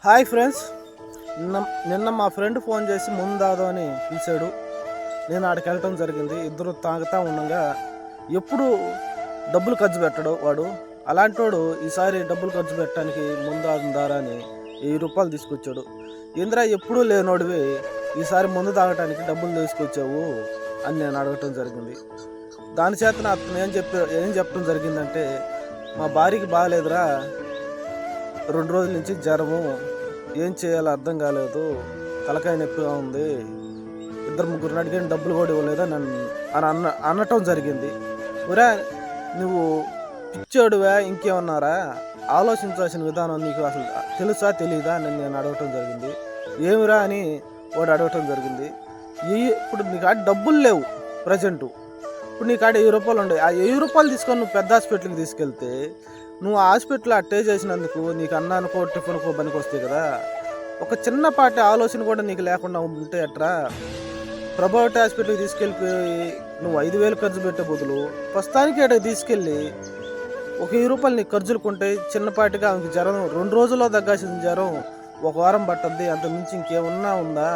Hi friends. నిన్న మా friend phone చేసి ముందు దాదాని పిలిచాడు. నేను ఆడికి వెళ్ళటం జరిగింది. ఇద్దరు తాగుతూ ఉండగా ఎప్పుడు డబ్బులు ఖర్చు పెట్టడు వాడు. అలాంటి వాడు ఈసారి డబ్బులు ఖర్చు పెట్టడానికి ముందు దారా అని 1000 రూపాయలు తీసుకొచ్చాడు. ఇంద్రా ఎప్పుడూ లేనోడివి ఈసారి ముందు తాగటానికి డబ్బులు తీసుకొచ్చావు అని నేను అడగటం జరిగింది. దాని చేత అతను ఏం చెప్పడం జరిగిందంటే, మా భార్యకి బాగాలేదురా, 2 రోజుల నుంచి జ్వరము, ఏం చేయాలో అర్థం కాలేదు, తలకాయ నొప్పిగా ఉంది, 2-3 అడిగిన డబ్బులు కూడా ఇవ్వలేదా అని అనటం జరిగింది. ఒరే, నువ్వు పిచ్చోడువా ఇంకేమన్నారా? ఆలోచించాల్సిన విధానం నీకు అసలు తెలుసా తెలీదా అని నేను అడగటం జరిగింది. ఏమిరా అని వాడు అడగటం జరిగింది. ఇప్పుడు నీకు ఆడ డబ్బులు లేవు ప్రజెంటు. ఇప్పుడు నీకు ఆడ 1000 రూపాయలు ఉండే. ఆ 1000 రూపాయలు తీసుకొని నువ్వు పెద్ద హాస్పిటల్కి తీసుకెళ్తే, నువ్వు హాస్పిటల్ అట్టే చేసినందుకు నీకు అన్నానుకో టిఫిన్కో పనికి వస్తాయి కదా. ఒక చిన్నపాటి ఆలోచన కూడా నీకు లేకుండా ఉంటే ఎట్రా? ప్రభావతి హాస్పిటల్కి తీసుకెళ్ళిపోయి నువ్వు 5000 ఖర్చు పెట్టే బదులు ప్రస్తుతానికి అక్కడికి తీసుకెళ్ళి ఒక 1000 రూపాయలు నీకు ఖర్చులు కొంటాయి. చిన్నపాటిగా ఆమెకి జ్వరం 2 రోజుల్లో తగ్గాల్సిన జ్వరం 1 వారం పట్టద్ది. అంత మించి ఇంకేమన్నా ఉందా?